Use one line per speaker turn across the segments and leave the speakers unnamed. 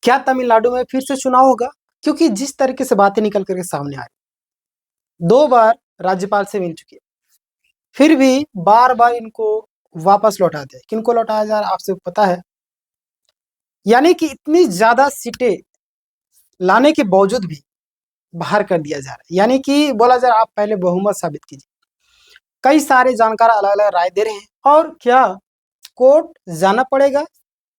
क्या तमिलनाडु में फिर से चुनाव होगा? क्योंकि जिस तरीके से बातें निकल करके सामने आ रही, 2 बार राज्यपाल से मिल चुकी है, फिर भी बार-बार इनको वापस लौटा दिया। किनको लौटाया जा रहा है आपसे पता है? यानी कि इतनी ज़्यादा सीटें लाने के बावजूद भी बाहर कर दिया जा रहा है। यानी कि बोला जा रहा है आप पहले बहुमत साबित कीजिए। कई सारे जानकार अलग-अलग राय दे रहे हैं और क्या कोर्ट जाना पड़ेगा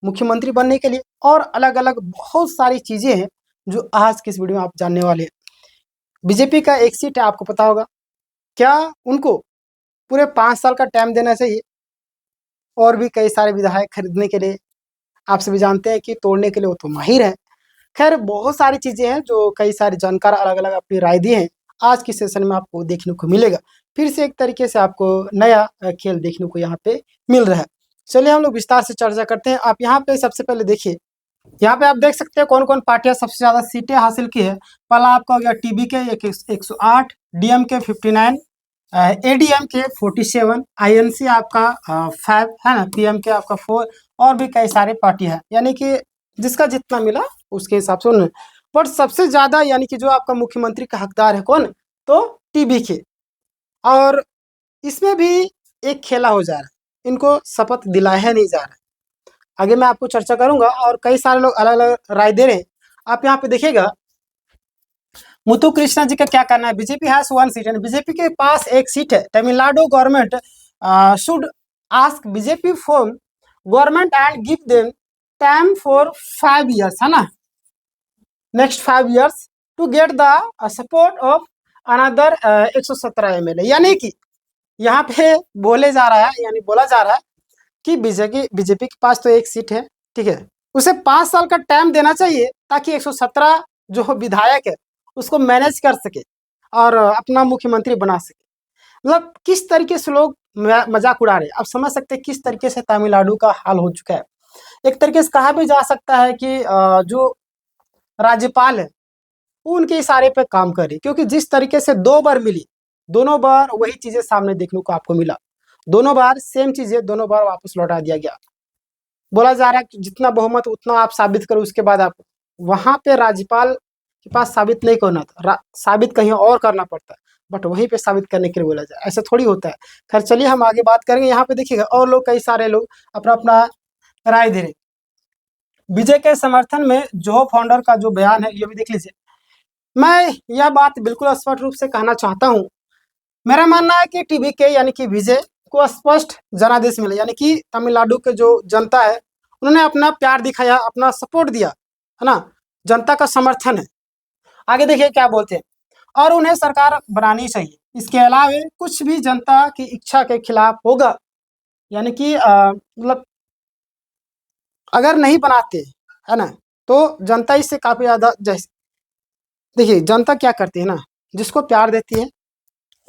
मुख्यमंत्री बनने के लिए, और अलग-अलग बहुत सारी चीज़ें हैं जो आज की इस वीडियो में आप जानने वाले हैं। बीजेपी का एक सीट है, आपको पता होगा। क्या उनको पूरे 5 साल का टाइम देना चाहिए? और भी कई सारे विधायक खरीदने के लिए, आप सभी जानते हैं कि तोड़ने के लिए वो तो माहिर है। खैर बहुत सारी चीज़ें हैं जो कई सारे जानकार अलग-अलग अपनी राय दिए हैं। आज के सेशन में आपको देखने को मिलेगा। फिर से एक तरीके से आपको नया खेल देखने को यहाँ पे मिल रहा है। चलिए हम लोग विस्तार से चर्चा करते हैं। आप यहाँ पे सबसे पहले देखिए, यहाँ पे आप देख सकते हैं कौन-कौन पार्टियां सबसे ज़्यादा सीटें हासिल की है। पहला आपका हो गया टीबीके 108, डीएमके 59, एडीएमके 47, आईएनसी आपका 5 है ना, पीएमके आपका 4 और भी कई सारे पार्टी है। यानी कि जिसका जितना मिला उसके हिसाब से उन्होंने, बट सबसे ज़्यादा यानी कि जो आपका मुख्यमंत्री का हकदार है कौन, तो टीबीके। और इसमें भी एक खेला हो जा रहा है, इनको शपथ दिलाया नहीं जा रहा है। आगे मैं आपको चर्चा करूंगा और कई सारे लोग अलग अलग राय दे रहे हैं। आप यहाँ पे देखिएगा मुथु कृष्णा जी का क्या कहना है। BJP has 1 seat and BJP के पास एक सीट है। Tamil Nadu government should ask BJP for government and give them time for 5 years, है ना, next 5 years to get the support of another 117 MLA। यानी कि यहाँ पे बोले जा रहा है, यानी बोला जा रहा है कि बीजेपी के पास तो एक सीट है, ठीक है, उसे 5 साल का टाइम देना चाहिए ताकि 117 जो विधायक है उसको मैनेज कर सके और अपना मुख्यमंत्री बना सके। मतलब किस तरीके से लोग मजाक उड़ा रहे हैं, आप समझ सकते हैं किस तरीके से तमिलनाडु का हाल हो चुका है। एक तरीके से कहा भी जा सकता है कि जो राज्यपाल है वो उनके इशारे पे काम कर रही, क्योंकि जिस तरीके से 2 बार मिली, दोनों बार वही चीजें सामने देखने को आपको मिला। दोनों बार सेम चीजें, दोनों बार वापस लौटा दिया गया। बोला जा रहा है कि जितना बहुमत उतना आप साबित करो, उसके बाद आप वहां पे राज्यपाल के पास साबित नहीं करना था, साबित कहीं और करना पड़ता है, बट वहीं पे साबित करने के लिए बोला जाए, ऐसा थोड़ी होता है। खैर चलिए हम आगे बात करेंगे। यहाँ पे देखिएगा और लोग, कई सारे लोग अपना अपना राय दे रहे। विजय के समर्थन में जो फाउंडर का जो बयान है ये भी देख लीजिए। मैं यह बात बिल्कुल स्पष्ट रूप से कहना चाहता हूँ, मेरा मानना है कि टीबीके यानी कि विजय को स्पष्ट जनादेश मिला, यानी कि तमिलनाडु के जो जनता है उन्होंने अपना प्यार दिखाया, अपना सपोर्ट दिया, है ना, जनता का समर्थन है। आगे देखिए क्या बोलते हैं, और उन्हें सरकार बनानी चाहिए। इसके अलावा कुछ भी जनता की इच्छा के खिलाफ होगा, यानी कि मतलब अगर नहीं बनाते, है ना, तो जनता इससे काफी ज्यादा, जैसे देखिए जनता क्या करती है ना, जिसको प्यार देती है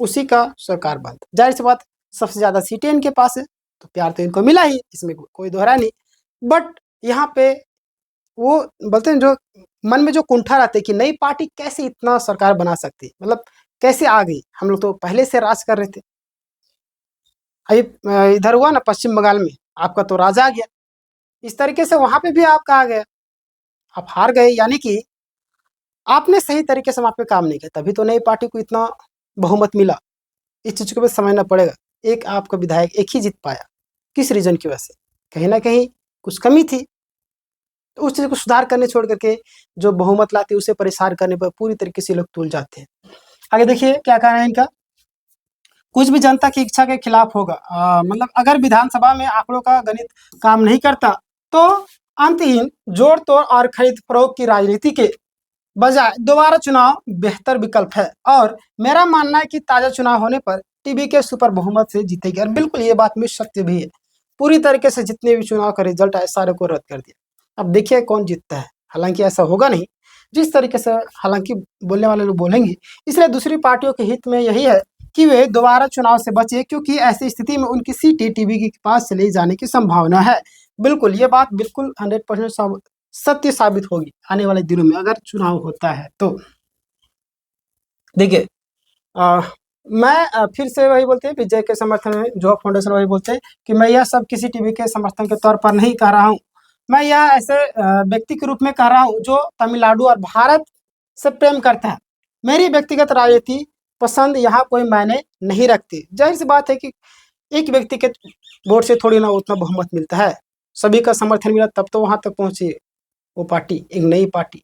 उसी का सरकार बनता। जाहिर सी बात, सबसे ज्यादा सीटें इनके पास है तो प्यार तो इनको मिला ही, इसमें कोई दोहरा नहीं। बट यहाँ पे वो बोलते हैं, जो मन में जो कुंठा रहता है कि नई पार्टी कैसे इतना सरकार बना सकती है, मतलब कैसे आ गई, हम लोग तो पहले से राज कर रहे थे। अभी इधर हुआ ना पश्चिम बंगाल में, आपका तो राज आ गया, इस तरीके से वहां पे भी आपका आ गया, आप हार गए। यानी कि आपने सही तरीके से वहां पे काम नहीं किया, तभी तो नई पार्टी को इतना बहुमत मिला। इस चीज को भी समझना पड़ेगा। एक आपका विधायक एक ही जीत पाया, किस रीजन की वजह से, कहीं ना कहीं कुछ कमी थी, तो उस चीज को सुधार करने छोड़ करके जो बहुमत लाते उसे परेशान करने पर पूरी तरीके से लोग तुल जाते हैं। आगे देखिए क्या कहना है इनका, कुछ भी जनता की इच्छा के खिलाफ होगा। मतलब अगर विधानसभा में आंकड़ों का गणित काम नहीं करता तो अंतहीन जोड़ तोड़ और खरीद फरोख्त की राजनीति के बजाय दोबारा चुनाव बेहतर विकल्प है। और मेरा मानना है कि ताजा चुनाव होने पर टीबीके सुपर बहुमत से जीतेगी, और बिल्कुल ये बात में सत्य भी है। पूरी तरीके से जितने भी चुनाव का रिजल्ट आए सारे को रद्द कर दिया। अब देखिए कौन जीतता है, हालांकि ऐसा होगा नहीं जिस तरीके से हालांकि बोलने वाले लोग बोलेंगे। इसलिए दूसरी पार्टियों के हित में यही है कि वे दोबारा चुनाव से बचे, क्योंकि ऐसी स्थिति में उनकी सीटें टीबीके के पास चले जाने की संभावना है। बिल्कुल ये बात बिल्कुल 100% सत्य साबित होगी आने वाले दिनों में अगर चुनाव होता है तो। देखिए मैं फिर से वही बोलते हैं, विजय के समर्थन में जो फाउंडेशन वही बोलते हैं कि मैं यह सब किसी टीवी के समर्थन के तौर पर नहीं कह रहा हूँ, मैं यह ऐसे व्यक्ति के रूप में कह रहा हूँ जो तमिलनाडु और भारत से प्रेम करता है। मेरी व्यक्तिगत राजनीति पसंद यहाँ कोई मायने नहीं रखती। जाहिर सी बात है कि एक व्यक्ति के वोट से थोड़ी ना उतना बहुमत मिलता है, सभी का समर्थन मिला तब तो वहां तक पहुंची वो पार्टी, एक नई पार्टी।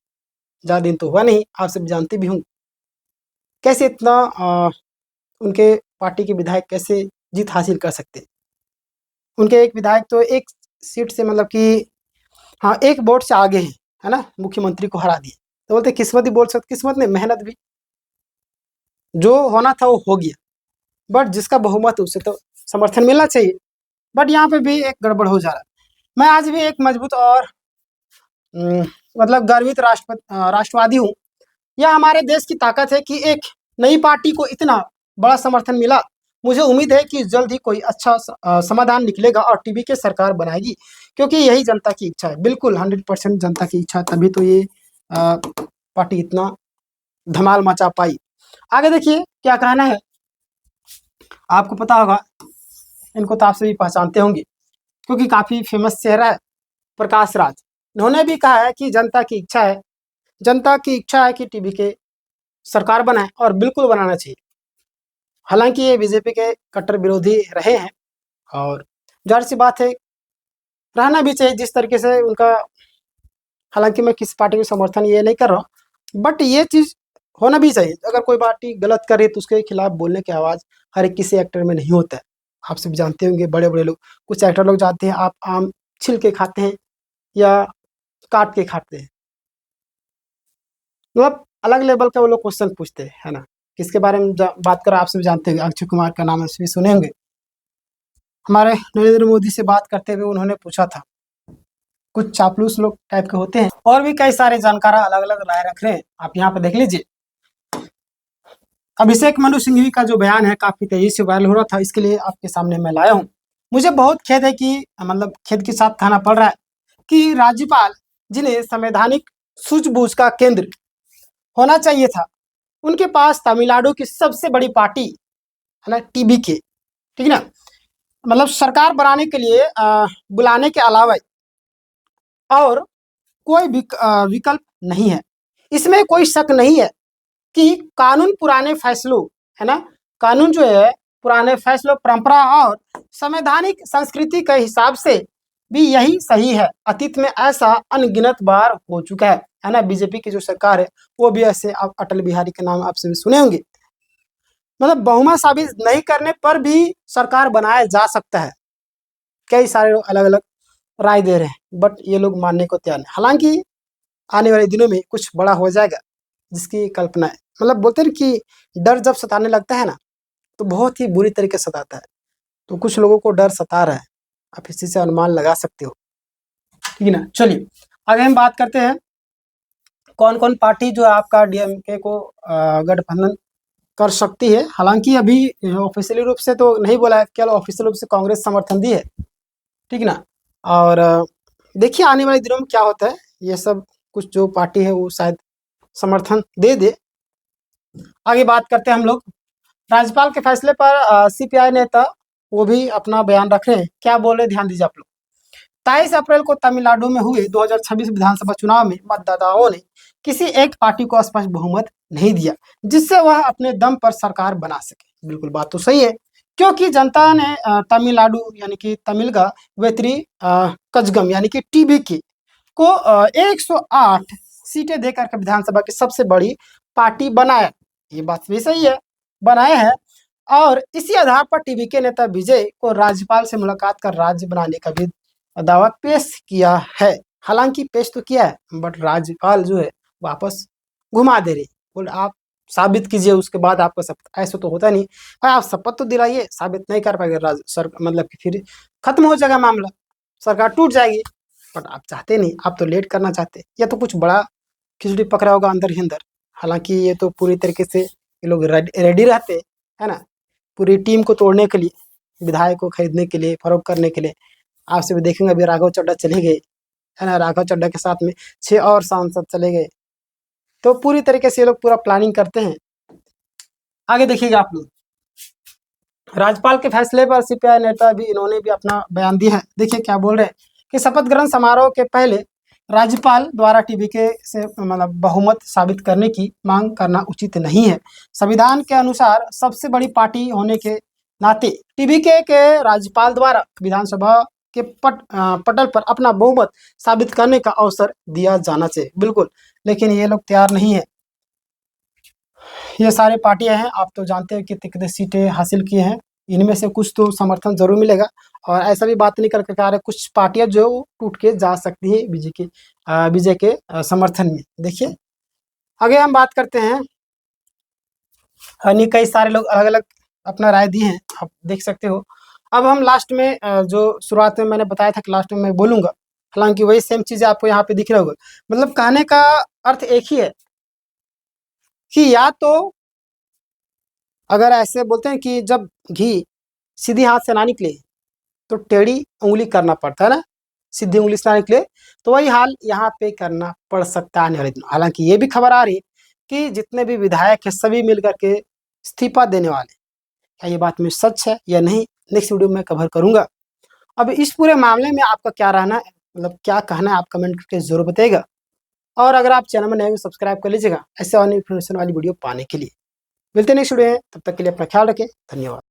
ज़्यादा दिन तो हुआ नहीं, आप सब जानते भी होंगे कैसे इतना उनके पार्टी के विधायक कैसे जीत हासिल कर सकते हैं। उनके एक विधायक तो एक सीट से मतलब कि हाँ एक वोट से आगे है ना, मुख्यमंत्री को हरा दिए। तो बोलते किस्मत ही बोल सकते, किस्मत नहीं मेहनत भी, जो होना था वो हो गया। बट जिसका बहुमत है उसे तो समर्थन मिलना चाहिए। बट यहाँ पे भी एक गड़बड़ हो जा रहा है। मैं आज भी एक मजबूत और मतलब गर्वित राष्ट्रवादी हूँ। यह हमारे देश की ताकत है कि एक नई पार्टी को इतना बड़ा समर्थन मिला। मुझे उम्मीद है कि जल्द ही कोई अच्छा समाधान निकलेगा और टीवी के सरकार बनाएगी, क्योंकि यही जनता की इच्छा है। बिल्कुल 100% जनता की इच्छा है, तभी तो ये पार्टी इतना धमाल मचा पाई। आगे देखिए क्या कहना है। आपको पता होगा, इनको तो आप सभी पहचानते होंगे क्योंकि काफ़ी फेमस चेहरा है, प्रकाश राज। इन्होंने भी कहा है कि जनता की इच्छा है, जनता की इच्छा है कि टीवी के सरकार बनाए और बिल्कुल बनाना चाहिए। हालांकि ये बीजेपी के कट्टर विरोधी रहे हैं और जाहिर सी बात है रहना भी चाहिए जिस तरीके से उनका। हालांकि मैं किसी पार्टी को समर्थन ये नहीं कर रहा हूँ, बट ये चीज़ होना भी चाहिए। अगर कोई पार्टी गलत करे तो उसके खिलाफ बोलने की आवाज़ हर एक किसी एक्टर में नहीं होता है। आप सब जानते होंगे, बड़े बड़े लोग, कुछ एक्टर लोग जाते हैं, आप आम छिल के खाते हैं या काट के खाते हैं, मतलब अलग लेवल का वो लोग क्वेश्चन पूछते हैं, है ना। किसके बारे में बात कर आप सब जानते होंगे, अक्षय कुमार का नाम सभी सुने होंगे। हमारे नरेंद्र मोदी से बात करते हुए उन्होंने पूछा था, कुछ चापलूस लोग टाइप के होते हैं। और भी कई सारे जानकार अलग अलग राय रख रहे हैं, आप यहाँ पर देख लीजिए। अभिषेक मनु सिंघवी का जो बयान है काफी तेजी से वायरल हो रहा था, इसके लिए आपके सामने मैं लाया हूँ। मुझे बहुत खेद है कि मतलब खेद के साथ कहना पड़ रहा है कि राज्यपाल जिन्हें संवैधानिक सूझबूझ का केंद्र होना चाहिए था, उनके पास तमिलनाडु की सबसे बड़ी पार्टी है ना, टीबी के, ठीक है ना, मतलब सरकार बनाने के लिए बुलाने के अलावा और कोई विकल्प नहीं है। इसमें कोई शक नहीं है कि कानून पुराने फैसलों, है ना, कानून जो है पुराने फैसलों, परंपरा और संवैधानिक संस्कृति के हिसाब से भी यही सही है। अतीत में ऐसा अनगिनत बार हो चुका है ना। बीजेपी की जो सरकार है वो भी ऐसे, आप अटल बिहारी के नाम आप सभी सुने होंगे। मतलब बहुमत साबित नहीं करने पर भी सरकार बनाया जा सकता है। कई सारे लोग अलग अलग राय दे रहे हैं, बट ये लोग मानने को तैयार नहीं। हालांकि आने वाले दिनों में कुछ बड़ा हो जाएगा जिसकी कल्पना है। मतलब बोलते हैं कि डर जब सताने लगता है ना तो बहुत ही बुरी तरीके से सताता है। तो कुछ लोगों को डर सता रहा है, आप इसी से अनुमान लगा सकते हो, ठीक है ना। चलिए आगे हम बात करते हैं कौन कौन पार्टी जो है आपका डीएमके को गठबंधन कर सकती है। हालांकि अभी ऑफिशियली रूप से तो नहीं बोला है, केवल ऑफिशियल रूप से कांग्रेस समर्थन दी है, ठीक है ना। और देखिए आने वाले दिनों में क्या होता है। ये सब कुछ जो पार्टी है वो शायद समर्थन दे दे। आगे बात करते हैं हम लोग राज्यपाल के फैसले पर। सीपीआई नेता वो भी अपना बयान रख रहे हैं, क्या बोल रहे ध्यान दीजिए आप लोग। 23 अप्रैल को तमिलनाडु में हुए 2026 विधानसभा चुनाव में मतदाताओं ने किसी एक पार्टी को स्पष्ट बहुमत नहीं दिया जिससे वह अपने दम पर सरकार बना सके। बिल्कुल बात तो सही है, क्योंकि जनता ने तमिलनाडु यानी कि तमिलगा वेत्री कजगम यानी कि टीबीके को 108 सीटें देकर के विधानसभा की सबसे बड़ी पार्टी बनाया। ये बात भी सही है, बनाए हैं। और इसी आधार पर टीवी के नेता विजय को राज्यपाल से मुलाकात कर राज्य बनाने का भी दावा पेश किया है। हालांकि पेश तो किया है, बट राज्यपाल जो है वापस घुमा दे रही, बोल आप साबित कीजिए उसके बाद आपका शपथ। ऐसा तो होता नहीं भाई, आप शपथ तो दिलाइए, साबित नहीं कर पाएंगे सर, मतलब कि फिर खत्म हो जाएगा मामला, सरकार टूट जाएगी। बट आप चाहते नहीं, आप तो लेट करना चाहते, या तो कुछ बड़ा खिचड़ी पकड़ा होगा अंदर ही अंदर। हालांकि ये तो पूरी तरीके से ये लोग रेडी रहते है ना, पूरी टीम को तोड़ने के लिए, विधायक को खरीदने के लिए, फरोख्त करने के लिए। आप सभी देखेंगे अभी राघव चड्ढा चले गए, है ना, राघव चड्ढा के साथ में 6 और सांसद चले गए। तो पूरी तरीके से ये लोग पूरा प्लानिंग करते हैं। आगे देखिएगा आप लोग, राज्यपाल के फैसले पर सीपीआई नेता भी इन्होंने भी अपना बयान दिया है। देखिए क्या बोल रहे हैं कि शपथ ग्रहण समारोह के पहले राज्यपाल द्वारा टीबीके से मतलब बहुमत साबित करने की मांग करना उचित नहीं है। संविधान के अनुसार सबसे बड़ी पार्टी होने के नाते टीबीके के राज्यपाल द्वारा विधानसभा के पटल पर अपना बहुमत साबित करने का अवसर दिया जाना चाहिए। बिल्कुल, लेकिन ये लोग तैयार नहीं है। ये सारे पार्टियां हैं, आप तो जानते हैं कि कितने सीटें हासिल किए हैं, इनमें से कुछ तो समर्थन जरूर मिलेगा। और ऐसा भी बात नहीं करके कह रहे, कुछ पार्टियां जो टूट के जा सकती है विजय के समर्थन में। देखिए आगे हम बात करते हैं। यानी कई सारे लोग अलग अलग अपना राय दिए हैं, आप देख सकते हो। अब हम लास्ट में जो शुरुआत में मैंने बताया था कि लास्ट में मैं बोलूंगा, हालांकि वही सेम चीजें आपको यहाँ पे दिख रहा होगा। मतलब कहने का अर्थ एक ही है कि या तो अगर ऐसे बोलते हैं कि जब घी सीधी हाथ से ना निकले तो टेढ़ी उंगली करना पड़ता है ना, सीधी उंगली से ना निकले, तो वही हाल यहाँ पे करना पड़ सकता है आने वाले दिनों। हालांकि ये भी खबर आ रही है कि जितने भी विधायक है सभी मिल करके इस्तीफा देने वाले। क्या ये बात में सच है या नहीं, नेक्स्ट वीडियो में कवर करूंगा। अब इस पूरे मामले में आपका क्या रहना है, मतलब क्या कहना है, आप कमेंट करके जरूर बताइएगा। और अगर आप चैनल में नए हो सब्सक्राइब कर लीजिएगा ऐसे और इन्फॉर्मेशन वाली वीडियो पाने के लिए। मिलते हैं नेक्स्ट वीडियो में, तब तक के लिए अपना ख्याल रखें। धन्यवाद।